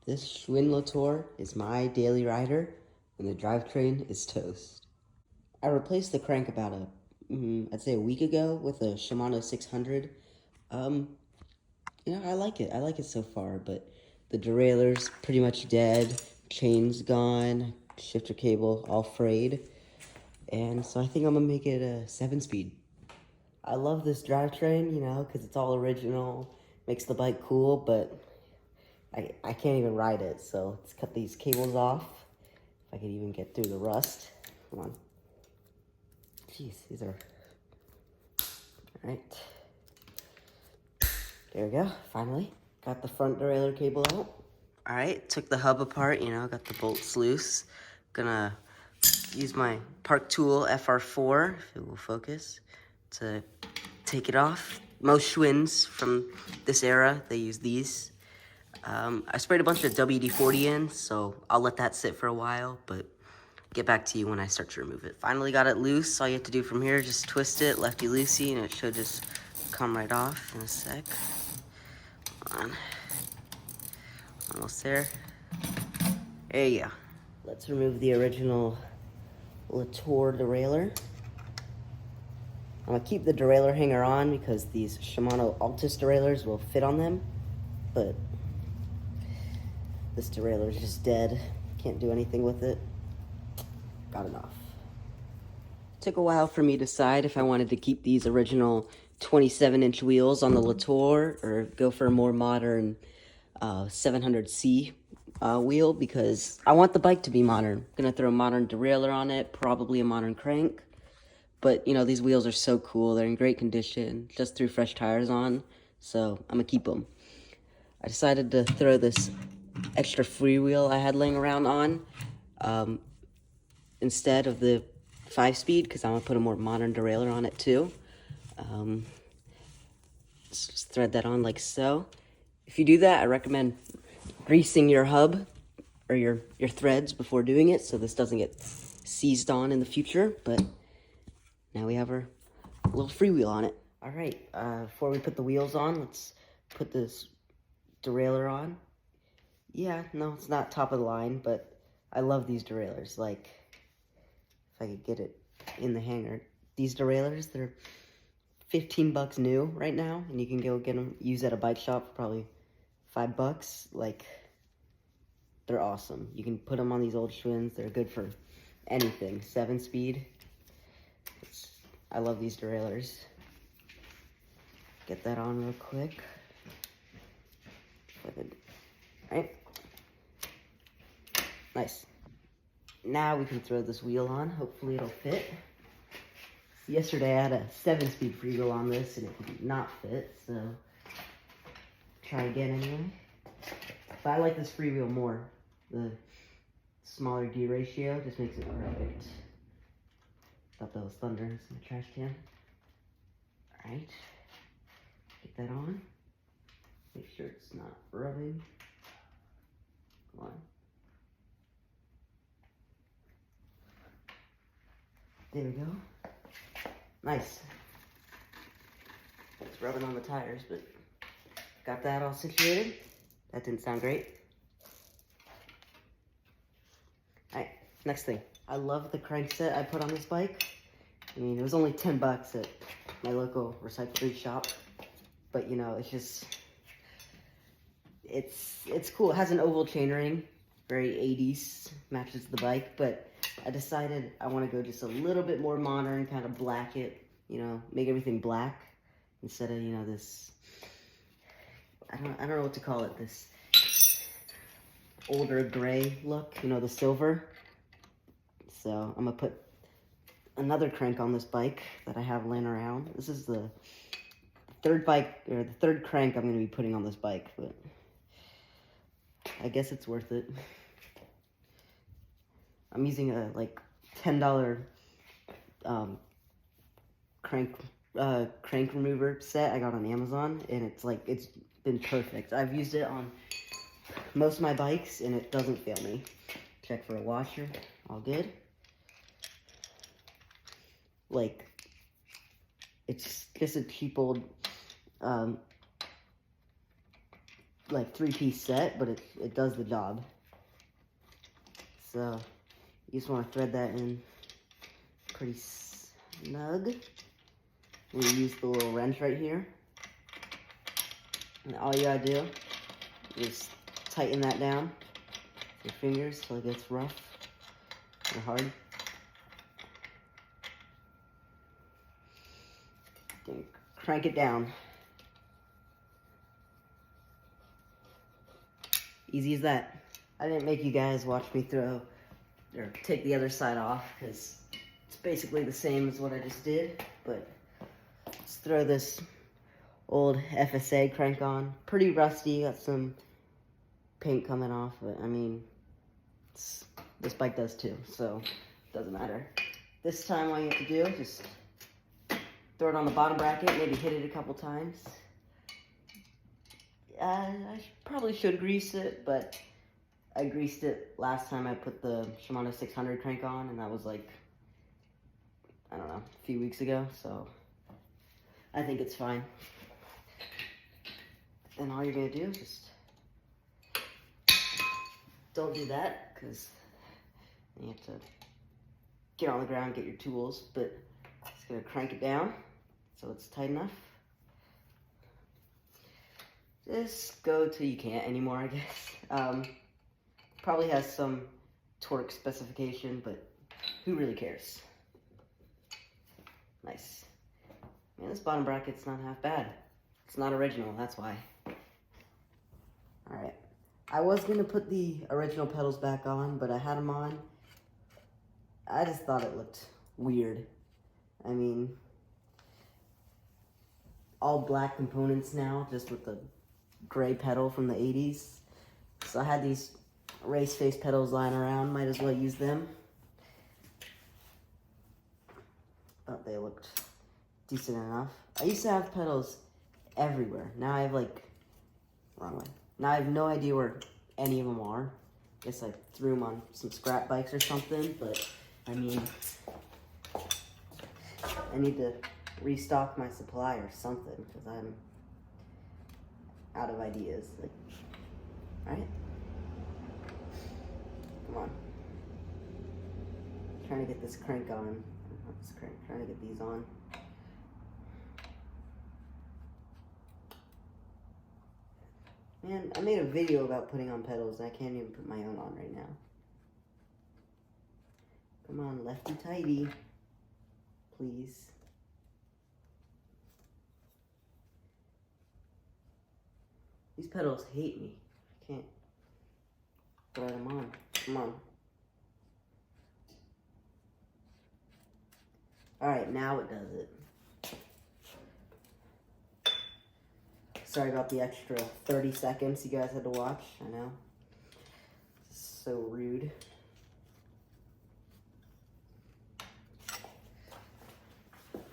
This Schwinn LeTour is my daily rider, and the drivetrain is toast. I replaced the crank about I'd say a week ago with a Shimano 600. Um, I like it. I like it so far, but the derailleur's pretty much dead, chain's gone, shifter cable all frayed, and so I think I'm gonna make it a 7-speed. I love this drivetrain, because it's all original, makes the bike cool, but I can't even ride it, so let's cut these cables off. If I could even get through the rust. Come on. Jeez, these are... Alright. There we go, finally. Got the front derailleur cable out. Alright, took the hub apart, got the bolts loose. Gonna use my Park Tool FR4, if it will focus, to take it off. Most Schwinns from this era, they use these. I sprayed a bunch of WD-40 in, so I'll let that sit for a while, but get back to you when I start to remove it. Finally got it loose. All you have to do from here is just twist it, lefty-loosey, and it should just come right off in a sec. Hold on. Almost there. There you go. Let's remove the original LeTour derailleur. I'm gonna keep the derailleur hanger on because these Shimano Altus derailleurs will fit on them, but this derailleur is just dead. Can't do anything with it. Got enough. Took a while for me to decide if I wanted to keep these original 27-inch wheels on the LeTour or go for a more modern 700C wheel, because I want the bike to be modern. I'm gonna throw a modern derailleur on it, probably a modern crank. But, these wheels are so cool. They're in great condition. Just threw fresh tires on, so I'm gonna keep them. I decided to throw this extra freewheel I had laying around on instead of the 5-speed, because I'm gonna put a more modern derailleur on it too. Just thread that on like so. If you do that, I recommend greasing your hub or your threads before doing it, so this doesn't get seized on in the future. But now we have our little freewheel on it. All right, before we put the wheels on, let's put this derailleur on. Yeah, no, it's not top of the line, but I love these derailleurs. Like, if I could get it in the hanger. These derailleurs, they're 15 bucks new right now, and you can go get them used at a bike shop for probably $5. Like, they're awesome. You can put them on these old Schwinns. They're good for anything. 7-speed. I love these derailleurs. Get that on real quick. Right? Nice. Now we can throw this wheel on. Hopefully it'll fit. Yesterday I had a 7-speed freewheel on this and it did not fit, so try again anyway. But I like this freewheel more. The smaller gear ratio just makes it perfect. Thought that was thunder in the trash can. Alright. Get that on. Make sure it's not rubbing. Come on. There we go. Nice. It's rubbing on the tires, but got that all situated. That didn't sound great. Alright, next thing. I love the crank set I put on this bike. I mean, it was only 10 bucks at my local recycling shop. But, it's just... It's cool. It has an oval chainring. Very 80s. Matches the bike, but I decided I want to go just a little bit more modern, kind of black it, make everything black instead of, this, I don't know what to call it, this older gray look, the silver. So I'm going to put another crank on this bike that I have laying around. This is the third crank I'm going to be putting on this bike, but I guess it's worth it. I'm using a $10 crank remover set I got on Amazon, and it's been perfect. I've used it on most of my bikes and it doesn't fail me. Check for a washer, all good. It's just a cheap old like 3-piece set, but it does the job. So you just want to thread that in pretty snug. We use the little wrench right here. And all you gotta do is tighten that down with your fingers so it gets rough and hard. Then crank it down. Easy as that. I didn't make you guys watch me throw or take the other side off because it's basically the same as what I just did, but let's throw this old FSA crank on. Pretty rusty, got some paint coming off, but I mean, this bike does too, so it doesn't matter. This time all you have to do is just throw it on the bottom bracket, maybe hit it a couple times. I probably should grease it, but I greased it last time I put the Shimano 600 crank on, and that was like, I don't know, a few weeks ago, so I think it's fine. And all you're gonna do is just don't do that, because you have to get on the ground, get your tools, but just gonna crank it down so it's tight enough. Just go till you can't anymore, I guess. Probably has some torque specification, but who really cares? Nice. Man, this bottom bracket's not half bad. It's not original, that's why. Alright. I was going to put the original pedals back on, but I had them on. I just thought it looked weird. I mean, all black components now, just with the gray pedal from the 80s. So I had these race face pedals lying around, might as well use them. But they looked decent enough. I used to have pedals everywhere. Now I have wrong way. Now I have no idea where any of them are. Guess I threw them on some scrap bikes or something, but I mean, I need to restock my supply or something, because I'm out of ideas. Alright? Come on. Trying to get this crank on. Not this crank, trying to get these on. Man, I made a video about putting on pedals and I can't even put my own on right now. Come on, lefty tighty. Please. These pedals hate me. I can't throw them on. Come on. Alright, now it does it. Sorry about the extra 30 seconds you guys had to watch. I know. So rude.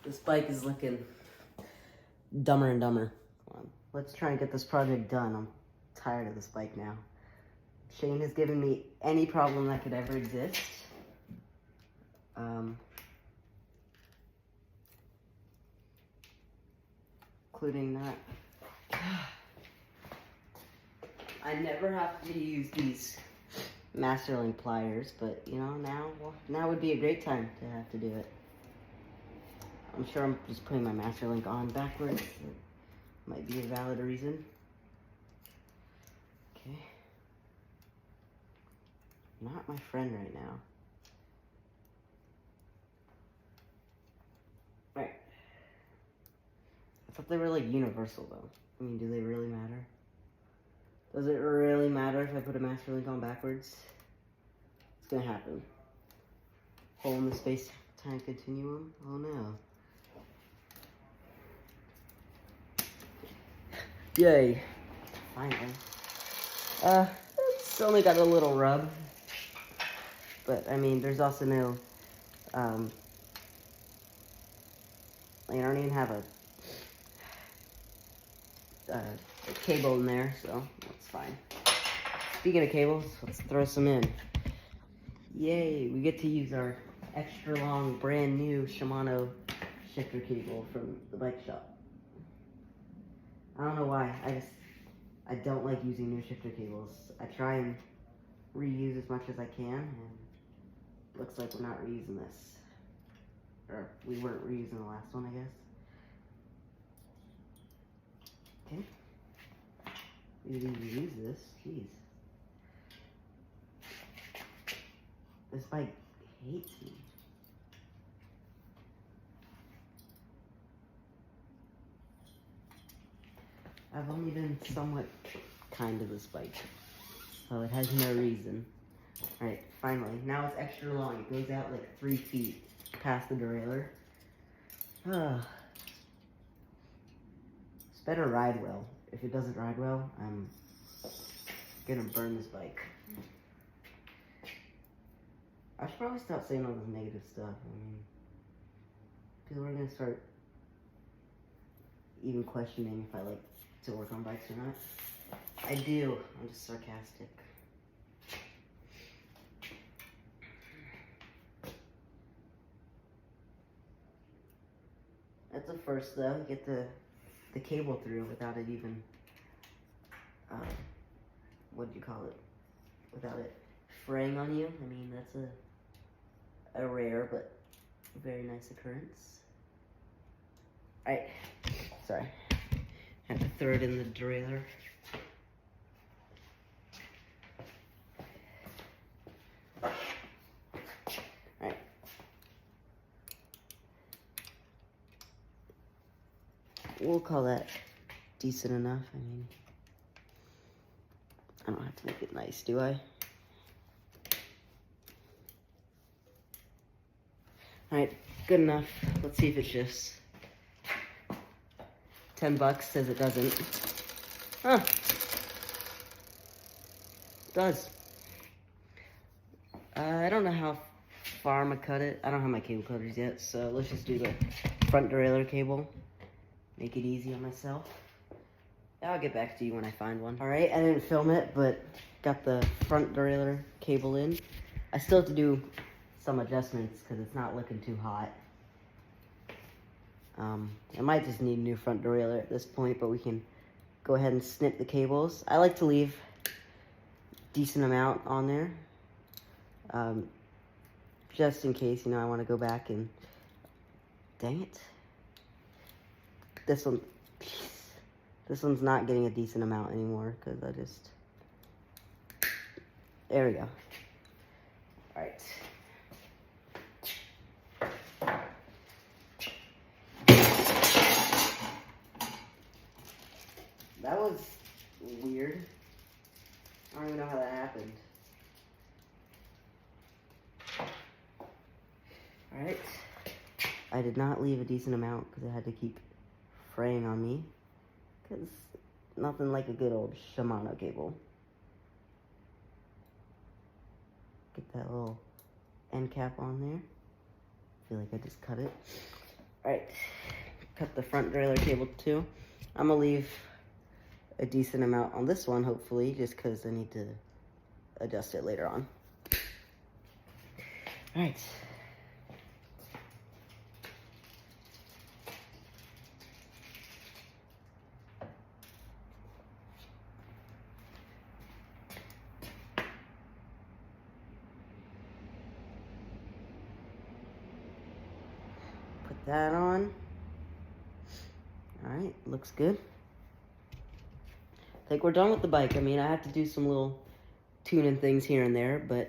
This bike is looking dumber and dumber. Come on. Let's try and get this project done. I'm tired of this bike now. Shane has given me any problem that could ever exist. Including that. I never have to use these Masterlink pliers, but you know, now would be a great time to have to do it. I'm sure I'm just putting my Masterlink on backwards. It might be a valid reason. Okay. Not my friend right now. Right. I thought they were like universal though. I mean, do they really matter? Does it really matter if I put a Masterlink on backwards? It's gonna happen. Hole in the space-time continuum? Oh no. Yay. Finally. It's only got a little rub. But, I mean, there's also no, I don't even have a cable in there, so that's fine. Speaking of cables, let's throw some in. Yay, we get to use our extra long, brand new Shimano shifter cable from the bike shop. I don't know why, I don't like using new shifter cables. I try and reuse as much as I can, and looks like we're not reusing this. Or we weren't reusing the last one, I guess. Okay. We didn't even use this. Jeez. This bike hates me. I've only been somewhat kind to this bike, so it has no reason. Alright, finally. Now it's extra long. It goes out like 3 feet past the derailleur. It's better ride well. If it doesn't ride well, I'm gonna burn this bike. I should probably stop saying all this negative stuff. I mean, people are gonna start even questioning if I like to work on bikes or not. I do. I'm just sarcastic. That's a first though. Get the cable through without it even, what do you call it? Without it fraying on you. I mean, that's a rare but very nice occurrence. Alright, sorry. Have to throw it in the derailleur. Alright. We'll call that decent enough. I mean, I don't have to make it nice, do I? Alright, good enough. Let's see if it shifts. $10 says it doesn't. Huh. It does. I don't know how far I'm gonna cut it. I don't have my cable cutters yet, so let's just do the front derailleur cable. Make it easy on myself. I'll get back to you when I find one. Alright, I didn't film it, but got the front derailleur cable in. I still have to do some adjustments because it's not looking too hot. I might just need a new front derailleur at this point, but we can go ahead and snip the cables. I like to leave a decent amount on there, just in case, you know, I want to go back and, dang it. This one's not getting a decent amount anymore because I just, there we go. All right. That was weird. I don't even know how that happened. Alright. I did not leave a decent amount because I had to keep fraying on me. Because nothing like a good old Shimano cable. Get that little end cap on there. I feel like I just cut it. Alright. Cut the front derailleur cable too. I'm going to leave a decent amount on this one, hopefully, just because I need to adjust it later on. All right. Put that on. All right, looks good. I think we're done with the bike. I mean, I have to do some little tuning things here and there, but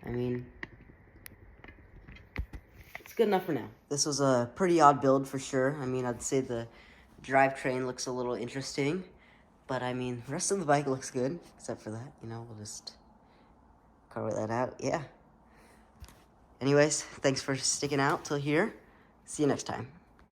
I mean, it's good enough for now. This was a pretty odd build for sure. I mean, I'd say the drivetrain looks a little interesting, but I mean, the rest of the bike looks good, except for that. You know, we'll just cover that out. Yeah. Anyways, thanks for sticking out till here. See you next time.